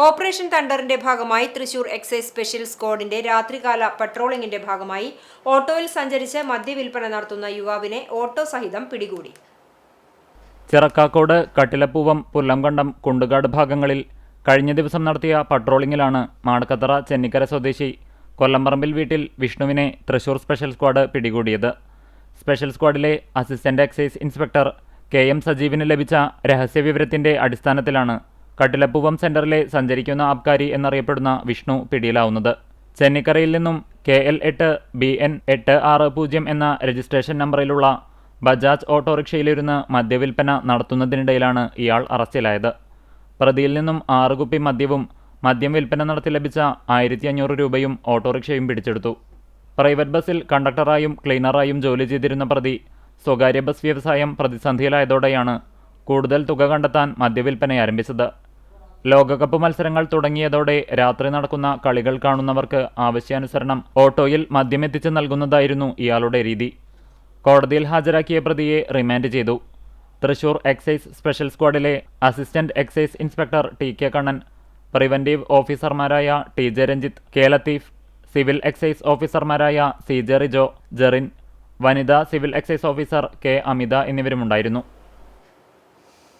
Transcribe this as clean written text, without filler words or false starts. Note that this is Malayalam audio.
ഓപ്പറേഷൻ തണ്ടറിന്റെ ഭാഗമായി തൃശൂർ എക്സൈസ് സ്പെഷ്യൽ സ്ക്വാഡിന്റെ രാത്രികാല പട്രോളിംഗിന്റെ ഭാഗമായി ഓട്ടോയിൽ സഞ്ചരിച്ച് മദ്യവിൽപ്പന നടത്തുന്ന യുവാവിനെ ഓട്ടോ സഹിതം പിടികൂടി. ചിറക്കാക്കോട്, കട്ടിലപ്പൂവം, പുല്ലംകണ്ടം, കുണ്ടുകാട് ഭാഗങ്ങളിൽ കഴിഞ്ഞ ദിവസം നടത്തിയ പട്രോളിംഗിലാണ് മാടക്കത്തറ ചെന്നിക്കര സ്വദേശി കൊല്ലംപറമ്പിൽ വീട്ടിൽ വിഷ്ണുവിനെ തൃശൂർ സ്പെഷ്യൽ സ്ക്വാഡ് പിടികൂടിയത്. സ്പെഷ്യൽ സ്ക്വാഡിലെ അസിസ്റ്റന്റ് എക്സൈസ് ഇൻസ്പെക്ടർ KM സജീവിന് ലഭിച്ച രഹസ്യവിവരത്തിന്റെ അടിസ്ഥാനത്തിലാണ് കട്ടിലപ്പൂവം സെന്ററിലെ സഞ്ചരിക്കുന്ന ആബ്കാരി എന്നറിയപ്പെടുന്ന വിഷ്ണു പിടിയിലാവുന്നത്. ചെന്നിക്കരയിൽ നിന്നും KL8 BN 860 എന്ന രജിസ്ട്രേഷൻ നമ്പറിലുള്ള ബജാജ് ഓട്ടോറിക്ഷയിലിരുന്ന് മദ്യവിൽപ്പന നടത്തുന്നതിനിടയിലാണ് ഇയാൾ അറസ്റ്റിലായത്. പ്രതിയിൽ നിന്നും 6 കുപ്പി മദ്യവും മദ്യം വിൽപ്പന നടത്തി ലഭിച്ച 1500 രൂപയും ഓട്ടോറിക്ഷയും പിടിച്ചെടുത്തു. പ്രൈവറ്റ് ബസ്സിൽ കണ്ടക്ടറായും ക്ലീനറായും ജോലി ചെയ്തിരുന്ന പ്രതി സ്വകാര്യ ബസ് വ്യവസായം പ്രതിസന്ധിയിലായതോടെയാണ് കൂടുതൽ തുക കണ്ടെത്താൻ മദ്യവിൽപ്പന ആരംഭിച്ചത്. ലോകകപ്പ് മത്സരങ്ങൾ തുടങ്ങിയതോടെ രാത്രി നടക്കുന്ന കളികൾ കാണുന്നവർക്ക് ആവശ്യാനുസരണം ഓട്ടോയിൽ മദ്യമെത്തിച്ച് നൽകുന്നതായിരുന്നു ഇയാളുടെ രീതി. കോടതിയിൽ ഹാജരാക്കിയ പ്രതിയെ റിമാൻഡ് ചെയ്തു. തൃശൂർ എക്സൈസ് സ്പെഷ്യൽ സ്ക്വാഡിലെ assistant excise inspector TK Kannan, preventive ഓഫീസർമാരായ TJ Ranjith, K Latheef, civil excise ഓഫീസർമാരായ CJ റിജോ, ജെറിൻ, വനിതാ civil excise officer K Amitha എന്നിവരുമുണ്ടായിരുന്നു.